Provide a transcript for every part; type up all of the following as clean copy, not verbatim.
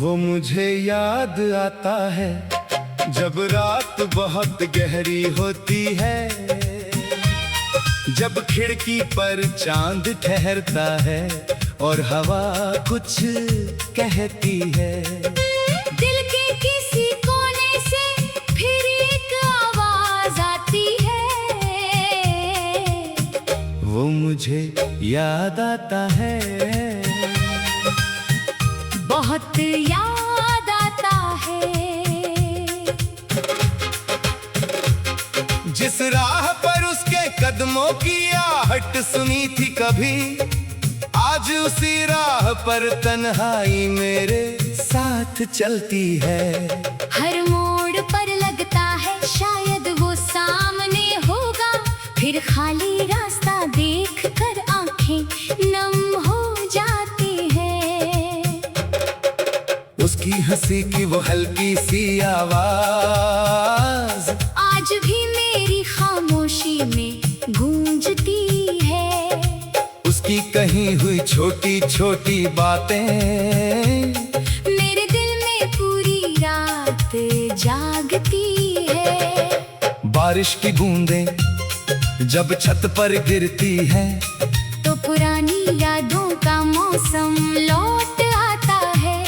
वो मुझे याद आता है जब रात बहुत गहरी होती है, जब खिड़की पर चांद ठहरता है और हवा कुछ कहती है। दिल के किसी कोने से फिर एक आवाज आती है। वो मुझे याद आता है, बहुत याद आता है। जिस राह पर उसके कदमों की आहट सुनी थी कभी, आज उसी राह पर तन्हाई मेरे साथ चलती है। हर मोड़ पर लगता है शायद वो सामने होगा, फिर खाली रास्ता देख कर आंखें नम हो जाती है। उसकी हंसी की वो हल्की सी आवाज आज भी मेरी खामोशी में गूंजती है। उसकी कही हुई छोटी छोटी बातें मेरे दिल में पूरी रात जागती है। बारिश की बूंदें जब छत पर गिरती है, तो पुरानी यादों का मौसम लौट आता है।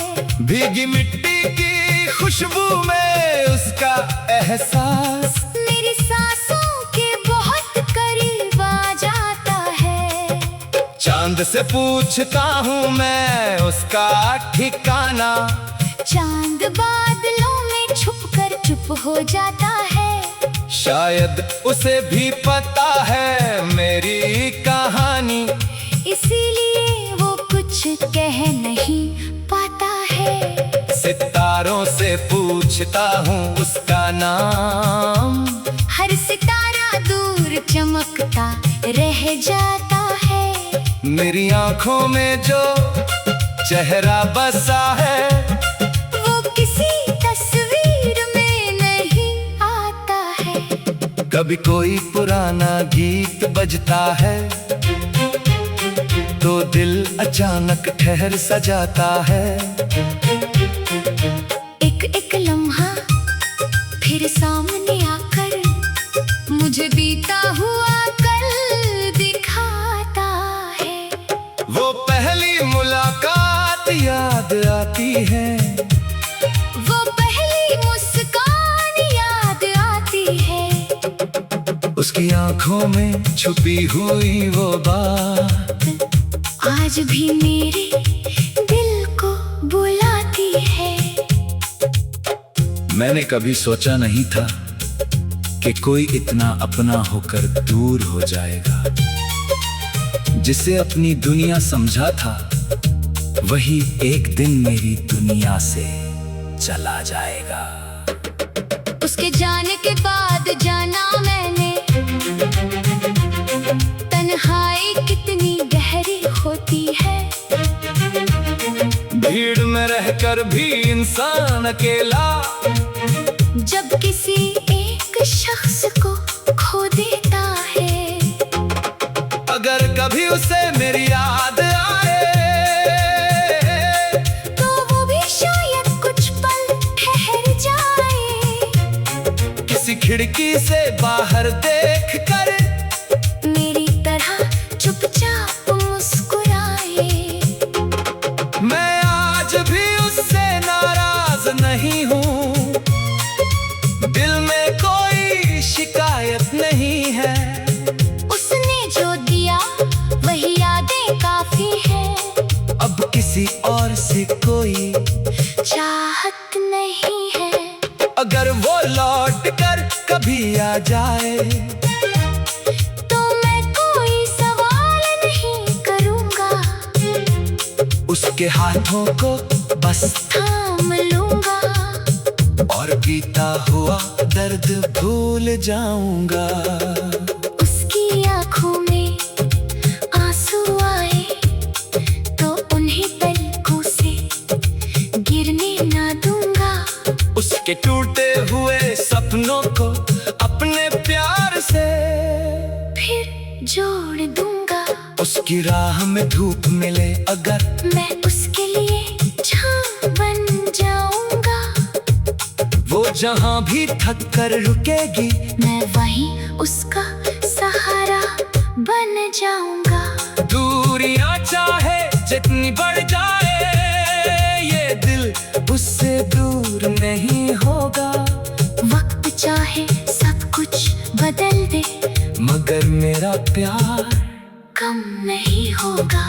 भीगी मिट्टी की खुशबू में उसका एहसास मेरी सांसों के बहुत करीब आ जाता है। चांद से पूछता हूँ मैं उसका ठिकाना, चांद बादलों में छुपकर चुप हो जाता है। शायद उसे भी पता है मेरी कहानी, इसीलिए वो कुछ कह नहीं पाता है। सितारों से पूछता हूँ उसका नाम, हर सितारा दूर चमकता रह जाता है। मेरी आंखों में जो चेहरा बसा है, वो किसी तस्वीर में नहीं आता है। कभी कोई पुराना गीत बजता है तो दिल अचानक ठहर सा जाता है। एक एक लम्हा फिर सामने आकर मुझे बीता हुआ कल दिखाता है। वो पहली मुलाकात याद आती है, वो पहली मुस्कान याद आती है। उसकी आंखों में छुपी हुई वो बात आज भी मेरे दिल को बुलाती है। मैंने कभी सोचा नहीं था कि कोई इतना अपना होकर दूर हो जाएगा। जिसे अपनी दुनिया समझा था वही एक दिन मेरी दुनिया से चला जाएगा। उसके जाने के बाद जाना मैंने, तन्हाई कितनी गहरी होती है। भीड़ में रहकर भी इंसान अकेला जब किसी एक शख्स को खो देता है। अगर कभी उसे मेरी याद आए तो वो भी शायद कुछ पल ठहर जाए। किसी खिड़की से बाहर देख कर मेरी तरह चुपचाप मुस्कुराए। मैं आज भी उससे नाराज नहीं हूँ, दिल में कोई शिकायत नहीं है। उसने जो दिया वही यादें काफी है। अब किसी और से कोई चाहत नहीं है। अगर वो लौट कर कभी आ जाए तो मैं कोई सवाल नहीं करूँगा, उसके हाथों को बस थाम लूँगा। और बीता हुआ दर्द भूल जाऊंगा। उसकी आंखों में आंसू आए तो उन्हें पलकों से गिरने ना दूंगा। उसके टूटे हुए सपनों को अपने प्यार से फिर जोड़ दूंगा। उसकी राह में धूप मिले अगर मैं उसके लिए छाँव बन जाऊंगा। वो जहां भी थक कर रुकेगी, मैं वहीं उसका सहारा बन जाऊंगा। दूरियां चाहे जितनी बढ़ जाए, ये दिल उससे दूर नहीं होगा। वक्त चाहे सब कुछ बदल दे, मगर मेरा प्यार कम नहीं होगा।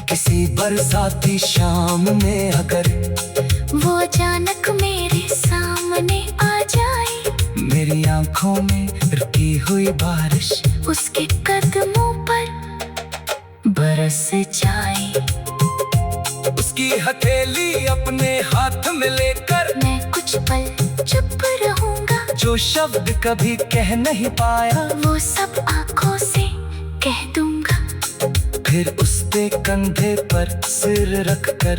किसी बरसाती शाम में अगर वो अचानक मेरे सामने आ जाए, मेरी आंखों में रुकी हुई बारिश उसके कदमों पर बरस जाए। उसकी हथेली अपने हाथ में लेकर मैं कुछ पल चुप रहूंगा। जो शब्द कभी कह नहीं पाया, वो सब आंखों से कह दूंगा। फिर उसके कंधे पर सिर रखकर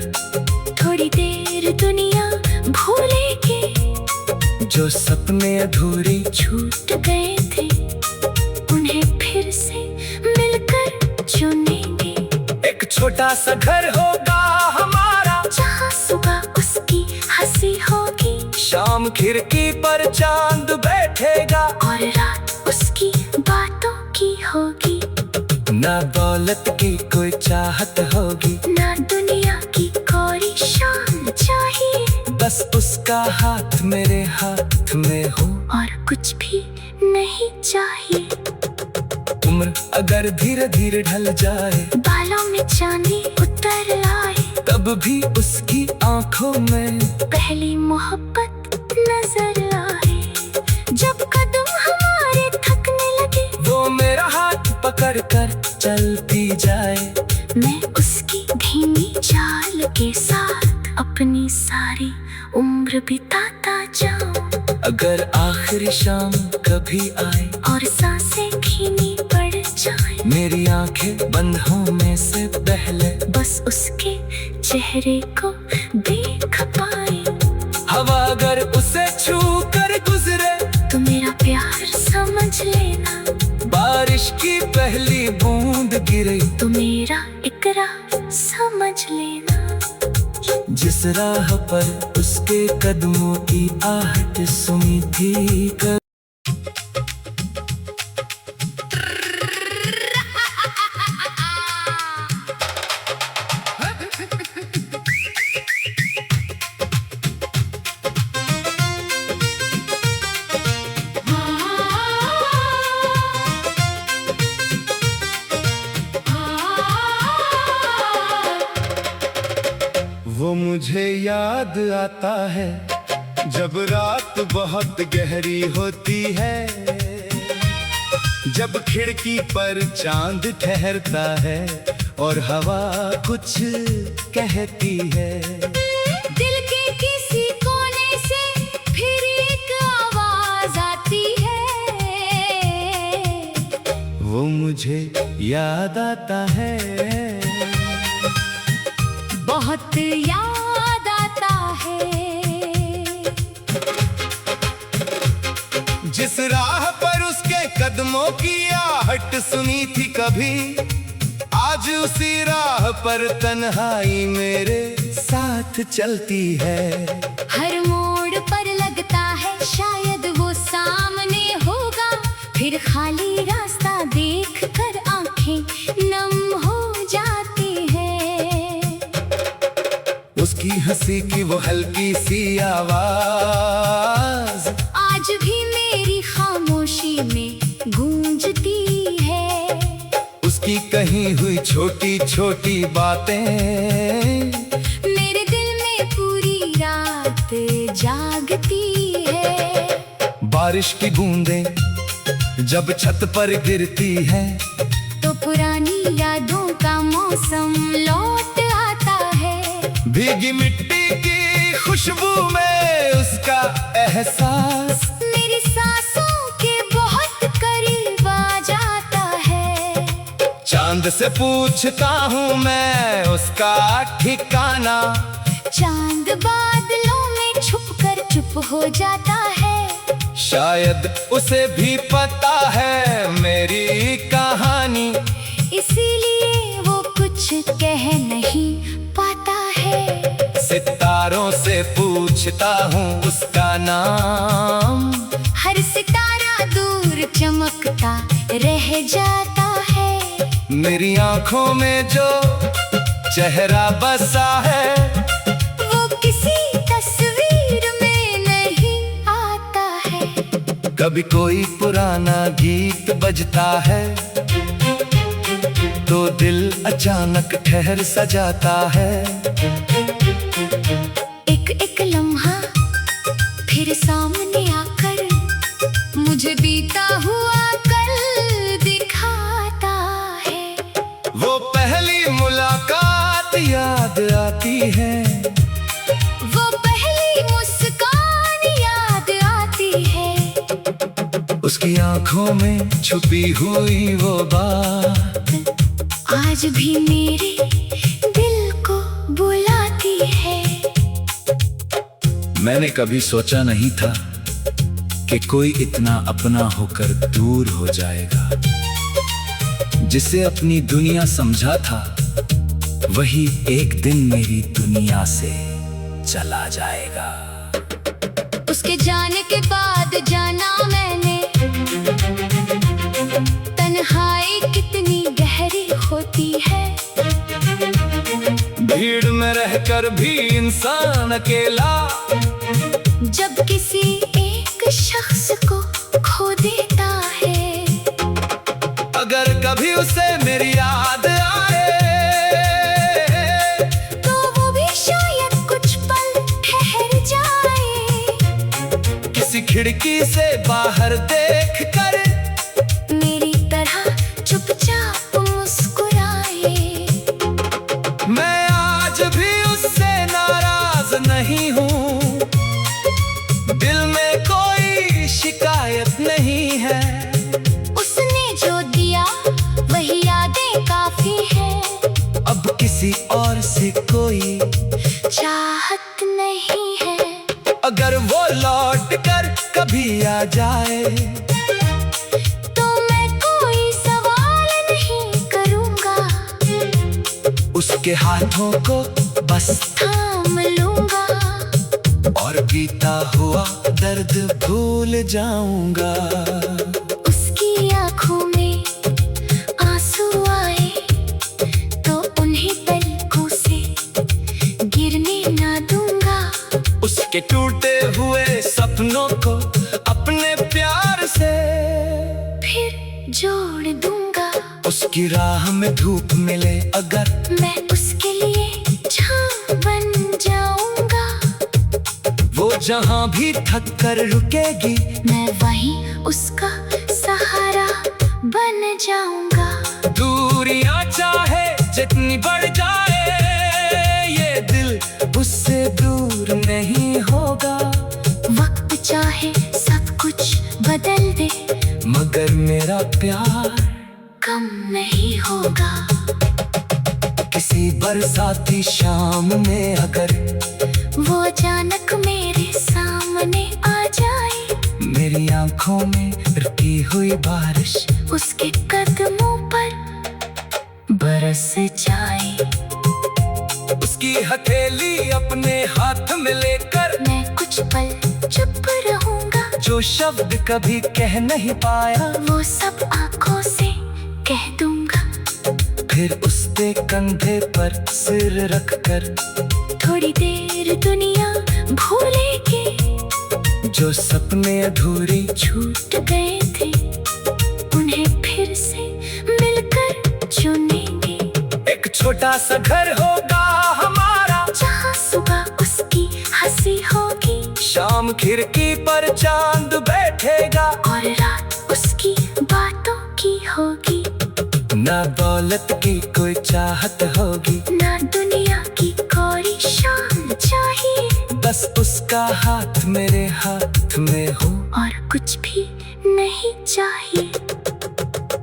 थोड़ी देर दुनिया भूलेगी। जो सपने अधूरी छूट गए थे, उन्हें फिर से मिलकर चुनेंगे। एक छोटा सा घर होगा हमारा, जहाँ सुबह उसकी हंसी होगी, शाम खिड़की पर चांद बैठेगा, और रात उसकी बातों की होगी। ना दौलत की कोई चाहत होगी, ना दुनिया की कोई शान चाहिए, बस उसका हाथ मेरे हाथ में हो। और कुछ भी नहीं चाहिए। उम्र अगर धीरे धीरे ढल जाए, बालों में चांदी उतर आए, तब भी उसकी आंखों में पहली मोहब्बत नजर आए। जब कदम हमारे थकने लगे, वो मेरा हाथ पकड़ कर चलती जाए। मैं उसकी धीमी चाल के साथ अपनी सारी उम्र बिताता जाऊं। अगर आखिरी शाम कभी आए और सांसें धीमी पड़ जाए, मेरी आंखें बंद होने से पहले बस उसके चेहरे को देख पाए। हवा अगर उसे छू कर गुजरे, तो मेरा प्यार समझ लेना। बारिश की पहली बूंद गिरे, तो मेरा इकरार समझ लेना। जिस राह पर उसके कदमों की आहट सुनी थी वो मुझे याद आता है जब रात बहुत गहरी होती है, जब खिड़की पर चांद ठहरता है और हवा कुछ कहती है। दिल के किसी कोने से फिर एक आवाज आती है। वो मुझे याद आता है, बहुत याद आता है। जिस राह पर उसके कदमों की आहट सुनी थी कभी, आज उसी राह पर तन्हाई मेरे साथ चलती है। हर मोड़ पर लगता है शायद वो सामने होगा, फिर खाली रास्ता देख कर आंखें नम हो जाती है। उसकी हंसी की वो हल्की सी आवाज आज भी मेरी खामोशी में गूंजती है। उसकी कही हुई छोटी छोटी बातें मेरे दिल में पूरी रात जागती है। बारिश की बूंदें जब छत पर गिरती है, तो पुरानी यादों का मौसम लौट आता है। भीगी मिट्टी की खुशबू में उसका एहसास मेरी सांसों के बहुत करीब आ जाता है। चांद से पूछता हूँ मैं उसका ठिकाना, चांद बादलों में छुपकर चुप हो जाता है। शायद उसे भी पता है मेरी कहानी, इसीलिए वो कुछ कह नहीं पाता है। सितारों से पूछता हूँ उसका नाम, हर सितारा दूर चमकता रह जाता है। मेरी आंखों में जो चेहरा बसा है वो किसी तस्वीर में नहीं आता है। कभी कोई पुराना गीत बजता है तो दिल अचानक ठहर सा जाता है। एक एक लम्हा फिर सामने आकर मुझे बीता हुआ कल दिखाता है। वो पहली मुलाकात याद आती है, वो पहली मुस्कान याद आती है। उसकी आंखों में छुपी हुई वो बात आज भी मेरे दिल को बुलाती है। मैंने कभी सोचा नहीं था कि कोई इतना अपना होकर दूर हो जाएगा। जिसे अपनी दुनिया समझा था वही एक दिन मेरी दुनिया से चला जाएगा। उसके जाने के बाद जाना मैंने तन्हाई कितनी गहरी होती है। भीड़ में रहकर भी इंसान अकेला जब किसी एक शख्स को खो देता है। अगर कभी उसे मेरी याद आए तो वो भी शायद कुछ पल ठहर जाए। किसी खिड़की से बाहर देख कर मेरी तरह चुपचाप मुस्कुराए। मैं आज भी उससे नाराज नहीं हूँ, दिल में कोई शिकायत नहीं है। उसने जो दिया वही यादें काफी है। अब किसी और से कोई चाहत नहीं है। अगर वो लौट कर कभी आ जाए तो मैं कोई सवाल नहीं करूंगा, उसके हाथों को बस थाम लूंगा और बीता हुआ दर्द भूल जाऊंगा। उसकी आंखों में आंसू आए तो उन्हें पलकों से गिरने ना दूंगा। उसके टूटे हुए सपनों को अपने प्यार से फिर जोड़ दूंगा। उसकी राह में धूप मिले अगर मैं उसके लिए छाँव बन जाऊंगा। वो जहां भी थक कर रुकेगी मैं वहीं उसका सहारा बन जाऊंगा। दूरियां चाहे जितनी बढ़ जाए ये दिल उससे दूर नहीं होगा। वक्त चाहे सब कुछ बदल दे मगर मेरा प्यार कम नहीं होगा। किसी बरसाती शाम में अगर वो अचानक मेरे सामने आ जाए, मेरी आंखों में रुकी हुई बारिश उसके कदमों पर बरस जाए। उसकी हथेली अपने हाथ में लेकर मैं कुछ पल चुप रहूंगा। जो शब्द कभी कह नहीं पाया वो सब आंखों से कह दूंगा। फिर उसके कंधे पर सिर रखकर थोड़ी देर दुनिया भूलेगी। जो सपने अधूरी छूट गए थे उन्हें फिर से मिलकर चुनेंगे। एक छोटा सा घर होगा हमारा जहाँ सुबह उसकी हंसी होगी शाम खिड़की पर चांद बैठेगा और रात उसकी बातों की होगी। ना दौलत की कोई चाहत होगी ना दुनिया की कोई शान चाहिए। बस उसका हाथ मेरे हाथ में हो। और कुछ भी नहीं चाहिए।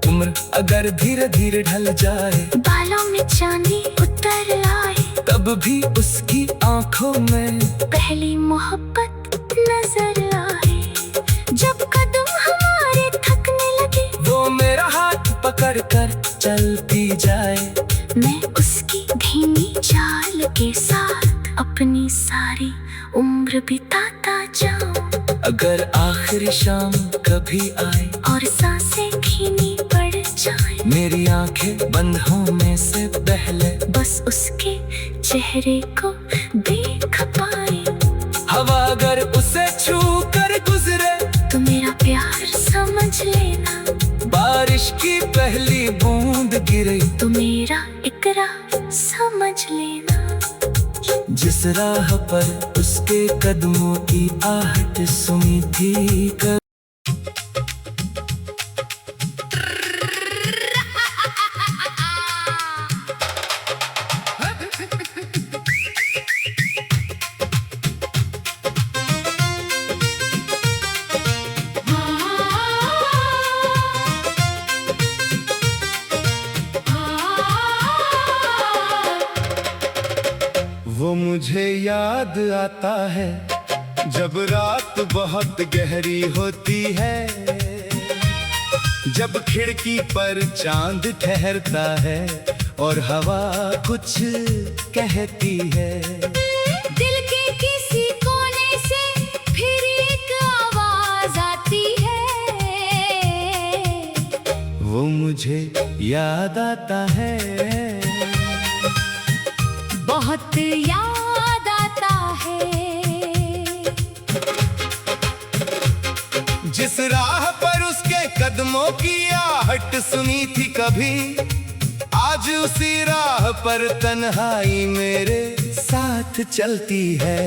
उम्र अगर धीरे धीरे ढल जाए, बालों में चांदी उतर आए, तब भी उसकी आंखों में पहली मोहब्बत नजर आए। जब कदम हमारे थकने लगे, वो मेरा हाथ पकड़ कर चलती जाए। मैं उसकी धीमी चाल के साथ अपनी सारी उम्र बिताता जाऊं। अगर आखिरी शाम कभी आए और सांसें धीमी पड़ जाए, मेरी आंखें बंद होने से पहले बस उसके चेहरे को देख पाए। हवा अगर उसे छू कर गुजरे, तो मेरा प्यार समझ लेना। बारिश की पहली बूंद गिरे, तो मेरा इकरार समझ लेना। जिस राह पर उसके कदमों की आहट सुनी थी वो मुझे याद आता है जब रात बहुत गहरी होती है, जब खिड़की पर चांद ठहरता है और हवा कुछ कहती है। दिल के किसी कोने से फिर एक आवाज आती है। वो मुझे याद आता है, बहुत याद आता है। जिस राह पर उसके कदमों की आहट सुनी थी कभी, आज उसी राह पर तन्हाई मेरे साथ चलती है।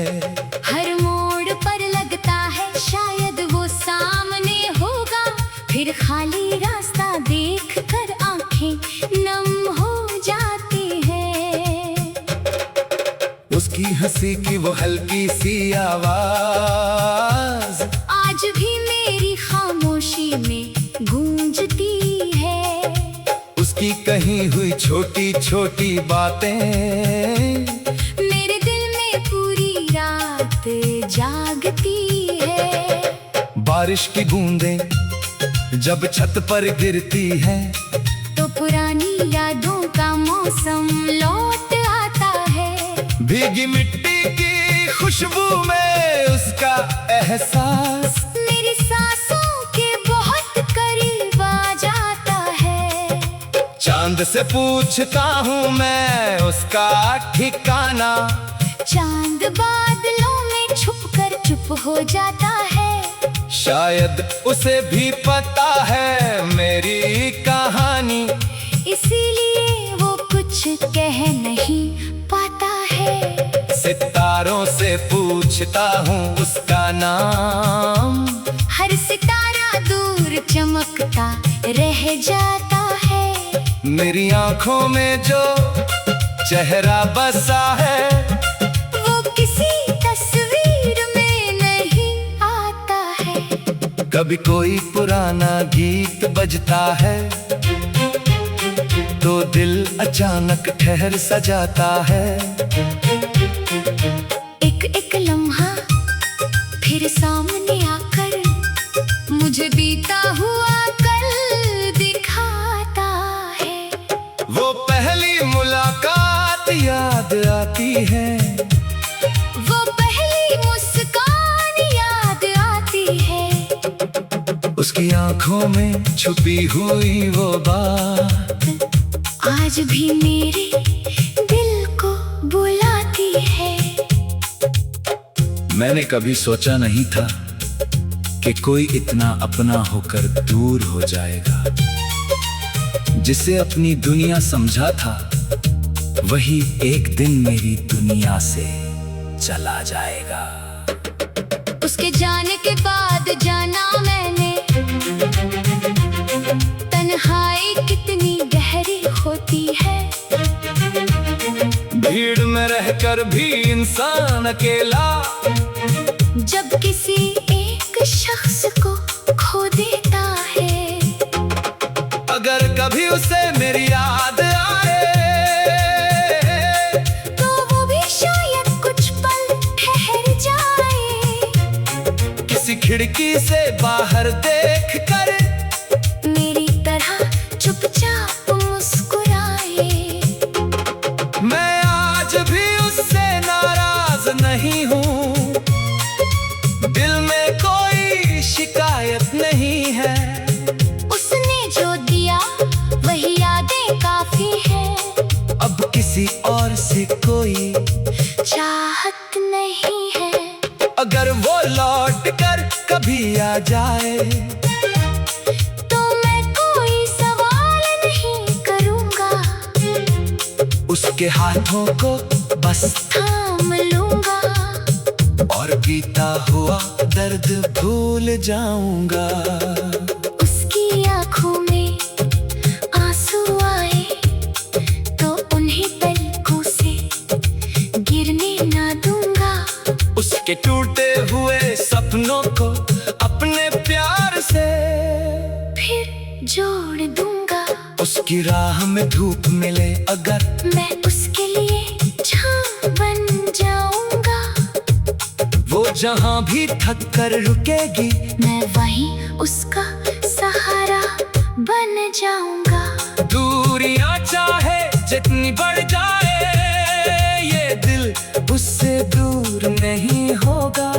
हर मोड़ पर लगता है शायद वो सामने होगा, फिर खाली रास्ता देख कर आंखें नम हो जाती है। उसकी हंसी की वो हल्की सी आवाज आज भी मेरी खामोशी में गूंजती है। उसकी कही हुई छोटी छोटी बातें मेरे दिल में पूरी रात जागती है। बारिश की बूंदें जब छत पर गिरती हैं, तो पुरानी यादों का मौसम लौट आता है। भीगी मिट्टी की खुशबू में उसका एहसास मेरी सांसों के बहुत करीब आ जाता है। चांद से पूछता हूँ मैं उसका ठिकाना, चांद बादलों में छुपकर चुप हो जाता है। शायद उसे भी पता है मेरी कहानी, इसीलिए वो कुछ कह नहीं पाता है। सितारों से पूछता हूँ उसका नाम, हर सितारा दूर चमकता रह जाता है। मेरी आंखों में जो चेहरा बसा है, वो किसी तस्वीर में नहीं आता है। कभी कोई पुराना गीत बजता है तो दिल अचानक ठहर सा जाता है। एक एक लम्हा फिर सामने आकर मुझे बीता हुआ कल दिखाता है। वो पहली मुलाकात याद आती है, वो पहली मुस्कान याद आती है। उसकी आंखों में छुपी हुई वो बात आज भी मेरे दिल को बुलाती है। मैंने कभी सोचा नहीं था कि कोई इतना अपना होकर दूर हो जाएगा। जिसे अपनी दुनिया समझा था, वही एक दिन मेरी दुनिया से चला जाएगा। उसके जाने के बाद जाना मैंने, तन्हाई कितनी गहरी होती है। भीड़ में रहकर भी इंसान अकेला भी उसे मेरी याद आए, तो वो भी शायद कुछ पल ठहर जाए। किसी खिड़की से बाहर देख कर मेरी तरह चुपचाप मुस्कुराए। मैं आज भी उससे नाराज नहीं हूँ, दिल में कोई शिकायत नहीं है। उसने जो दिया वही यादें काफी है। अब किसी और से कोई चाहत नहीं है। अगर वो लौट कर कभी आ जाए, तो मैं कोई सवाल नहीं करूँगा, उसके हाथों को बस थाम लूँगा। और बीता हुआ दर्द भूल जाऊंगा। उसकी आँखों में आंसू आए, तो उन्हें पलकों से गिरने ना दूंगा। उसके टूटे हुए सपनों को अपने प्यार से फिर जोड़ दूंगा। उसकी राह में धूप मिले अगर, मैं उसके लिए छाँव बन जाऊंगा। वो जहां भी थक कर रुकेगी, मैं वहीं उसका सहारा बन जाऊंगा। दूरियां चाहे जितनी बढ़ जाए, ये दिल उससे दूर नहीं होगा।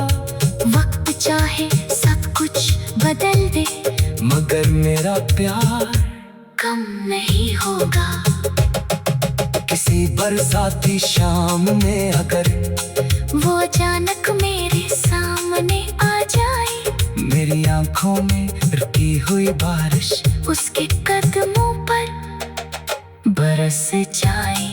वक्त चाहे सब कुछ बदल दे, मगर मेरा प्यार कम नहीं होगा। किसी बरसाती शाम में अगर वो अचानक मेरे सामने आ जाए, मेरी आंखों में रुकी हुई बारिश उसके कदमों पर बरस जाए।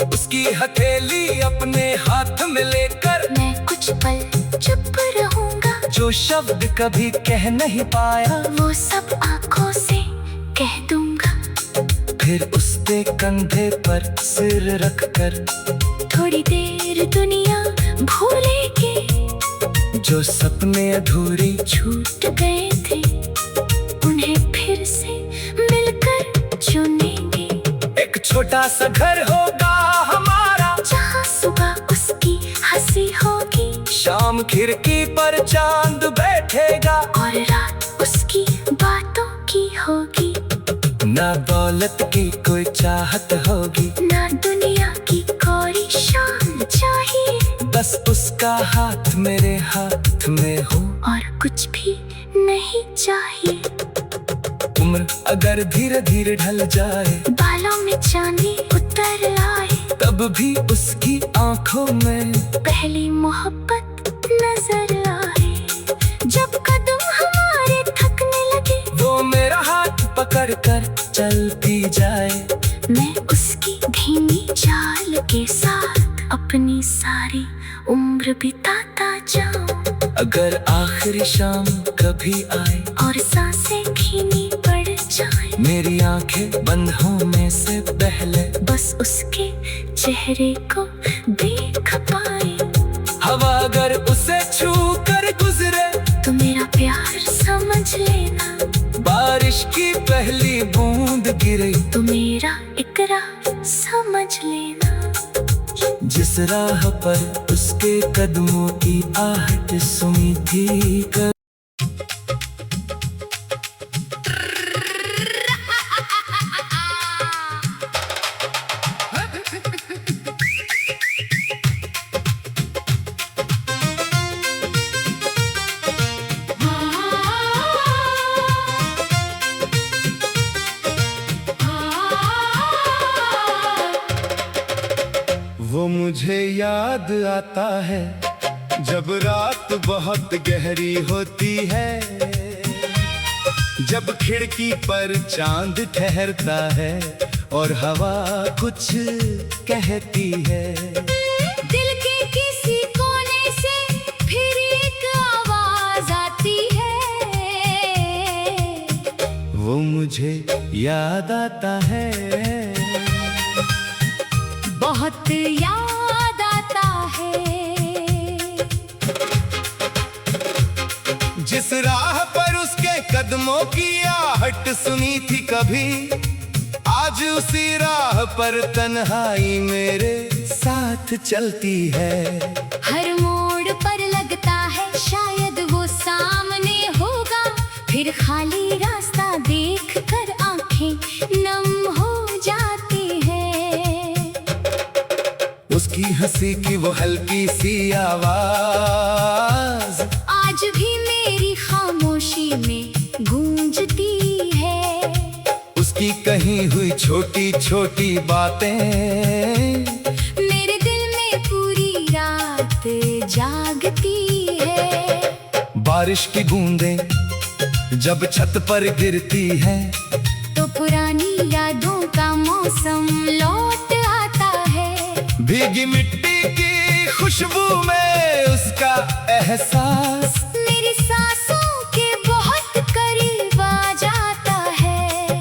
उसकी हथेली अपने हाथ में लेकर मैं कुछ पल चुप रहूंगा। जो शब्द कभी कह नहीं पाया, वो सब आंखों से कह दूंगा। फिर उसके कंधे पर सिर रखकर थोड़ी देर दुनिया भूलेंगे। जो सपने अधूरी छूट गए थे, उन्हें फिर से मिलकर चुनेंगे। एक छोटा सा घर होगा हमारा, जहाँ सुबह उसकी हंसी होगी, शाम खिड़की पर चांद बैठेगा, और रात उसकी बातों की होगी। ना दौलत की कोई चाहत होगी, ना दुनिया की कोई शान चाहिए, बस उसका हाथ मेरे हाथ में हो। और कुछ भी नहीं चाहिए। उम्र अगर धीरे धीरे ढल जाए, बालों में चांदी उतर आए, तब भी उसकी आंखों में पहली मोहब्बत नजर आए। जब कदम हमारे थकने लगे, वो मेरा हाथ पकड़ कर चलती जाए। मैं उसकी धीमी चाल के साथ अपनी सारी उम्र बिताता जाऊं। अगर आखिरी शाम कभी आए और सांसें धीमी पड़ जाए, मेरी आंखें बंद होने से पहले बस उसके चेहरे को देख पाए। हवा अगर उसे छू कर गुजरे, तो मेरा प्यार समझ लेना। बारिश की पहली बूंद गिरे, तो मेरा इकरार समझ लेना। जिस राह पर उसके कदमों की आहट सुनी थी कभी। वो मुझे याद आता है जब रात बहुत गहरी होती है, जब खिड़की पर चांद ठहरता है और हवा कुछ कहती है। दिल के किसी कोने से फिर एक आवाज आती है। वो मुझे याद आता है, बहुत याद आता है। जिस राह पर उसके कदम कदमों की आहट सुनी थी कभी, आज उसी राह पर तन्हाई मेरे साथ चलती है। हर मोड़ पर लगता है शायद वो सामने होगा, फिर खाली रास्ता देख कर आंखें नम हो जाती है। उसकी हंसी की वो हल्की सी आवाज आज भी मेरी खामोशी में गूंजती है। उसकी कही हुई छोटी छोटी बातें मेरे दिल में पूरी रात जागती है। बारिश की बूंदें जब छत पर गिरती है, तो पुरानी यादों का मौसम लौट आता है। भीगी मिट्टी की खुशबू में उसका एहसास मेरी सांसों के बहुत करीब आ जाता है।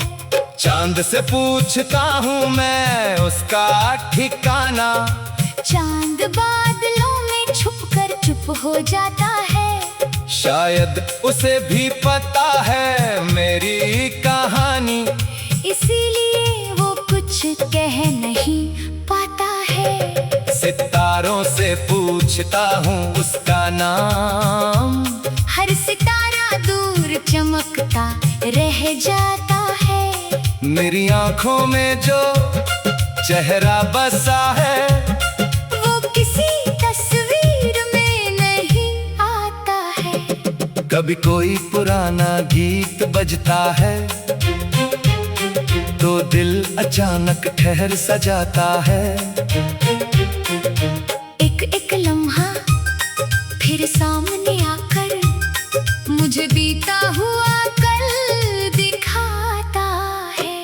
चांद से पूछता हूँ मैं उसका ठिकाना, चांद बादलों में छुपकर चुप हो जाता है। शायद उसे भी पता है मेरी कहानी, इसीलिए वो कुछ कह नहीं पाता है। सितारों से पूछता हूँ उसका नाम, हर सितारा दूर चमकता रह जाता है। मेरी आंखों में जो चेहरा बसा है, वो किसी तस्वीर में नहीं आता है। कभी कोई पुराना गीत बजता है, तो दिल अचानक ठहर सा जाता है। एक एक लम्हा फिर सामने आकर मुझे बीता हुआ कल दिखाता है।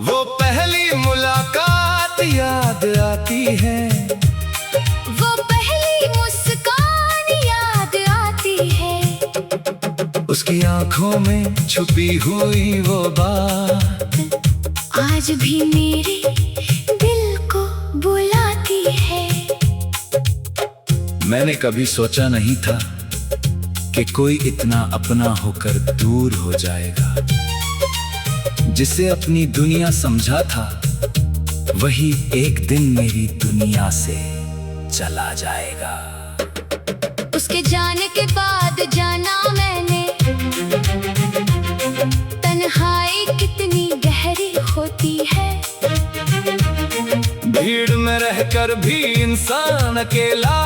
वो पहली मुलाकात याद आती है, वो पहली मुस्कान याद आती है। उसकी आंखों में छुपी हुई वो बात आज भी मेरे दिल को बुलाती है। मैंने कभी सोचा नहीं था कि कोई इतना अपना होकर दूर हो जाएगा। जिसे अपनी दुनिया समझा था, वही एक दिन मेरी दुनिया से चला जाएगा। उसके जाने के बाद जाना मैंने, तन्हाई कितनी गहरी होती है। भीड़ में रहकर भी इंसान अकेला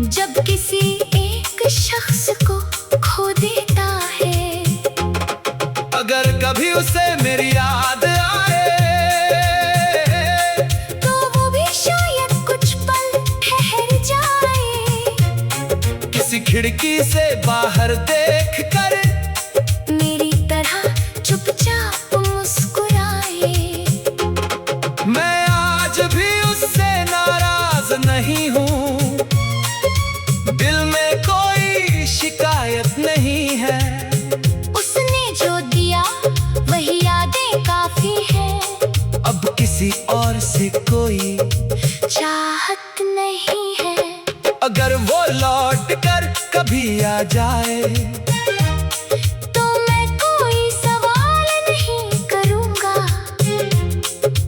जब किसी एक शख्स को खो देता है। अगर कभी उसे मेरी याद आए, तो वो भी शायद कुछ पल ठहर जाए। किसी खिड़की से बाहर देख कर मेरी तरह चुपचाप मुस्कुराए। मैं आज भी उससे नाराज नहीं हूँ, दिल में कोई शिकायत नहीं है। उसने जो दिया वही यादें काफी है। अब किसी और से कोई चाहत नहीं है। अगर वो लौट कर कभी आ जाए, तो मैं कोई सवाल नहीं करूँगा,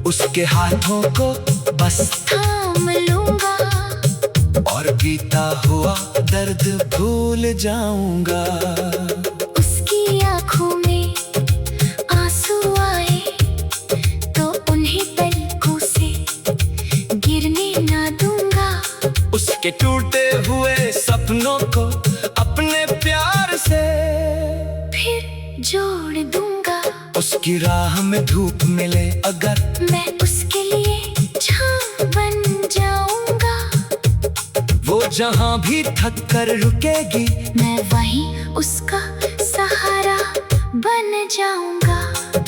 उसके हाथों को बस थाम लूँगा। और बीता हुआ दर्द भूल जाऊंगा। उसकी आँखों में आंसू आए, तो उन्हें पलकों से गिरने ना दूंगा। उसके टूटे हुए सपनों को अपने प्यार से फिर जोड़ दूंगा। उसकी राह में धूप मिले अगर, मैं उसके लिए छाँव बन जाऊंगा। वो जहाँ भी थक कर रुकेगी, मैं वहीं उसका सहारा बन जाऊंगा।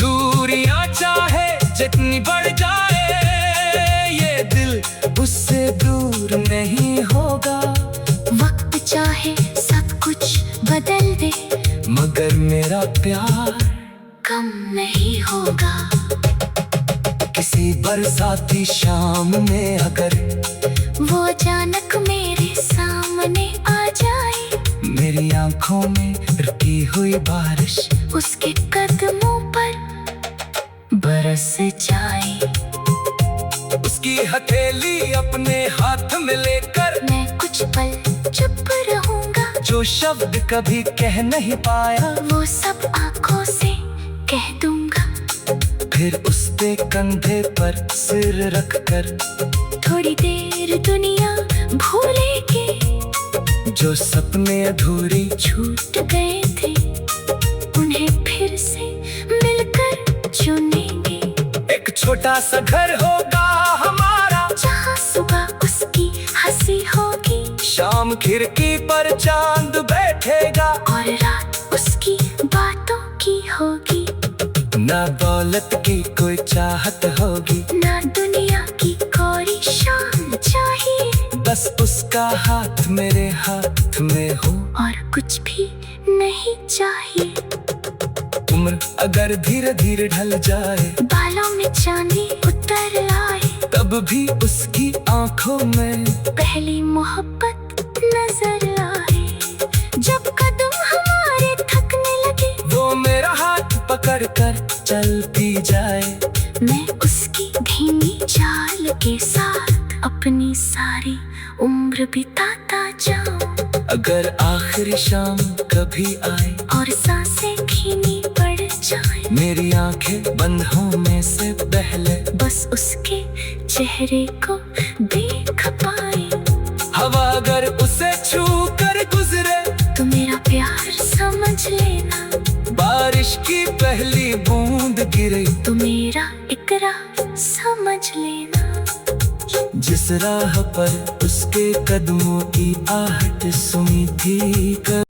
दूरियां चाहे जितनी बढ़ जाए, ये दिल उससे दूर नहीं होगा। वक्त चाहे सब कुछ बदल दे, मगर मेरा प्यार कम नहीं होगा। किसी बरसाती शाम में अगर वो अचानक मेरे सामने आ जाए, मेरी मेरी आंखों में रुकी हुई बारिश उसके कदमों पर बरस जाए। उसकी हथेली अपने हाथ में लेकर मैं कुछ पल चुप रहूंगा, जो शब्द कभी कह नहीं पाया वो सब आंखों से कह दूंगा। फिर उस पे कंधे पर सिर रख कर थोड़ी देर दुनिया भूलेगी, जो सपने अधूरी छूट गए थे उन्हें फिर से मिलकर चुनेंगे। एक छोटा सा घर होगा हमारा, जहाँ सुबह उसकी हंसी होगी शाम खिड़की पर चांद बैठेगा और रात उसकी बातों की होगी। ना दौलत की कोई चाहत होगी, ना दुनिया की कोई शान चाहिए, बस उसका हाथ मेरे हाथ में हो। और कुछ भी नहीं चाहिए। उम्र अगर धीरे धीरे ढल जाए, बालों में चांदी उतर आए, तब भी उसकी आंखों में पहली मोहब्बत नजर आए। जब कदम हमारे थकने लगे, वो मेरा हाथ पकड़ कर चलती जाए। मैं उसकी धीमी चाल के साथ अपनी सारी उम्र बिताता जाऊं। अगर आखिरी शाम कभी आए और सांसें धीमी पड़ जाए, मेरी आंखें बंद होने से पहले बस उसके चेहरे को देख पाए। हवा अगर उसे छू कर गुजरे, तो मेरा प्यार समझ लेना, बारिश की पहली बूंद गिरे, तो मेरा इकरार समझ लेना। जिस राह पर उसके कदमों की आहट सुनी थी।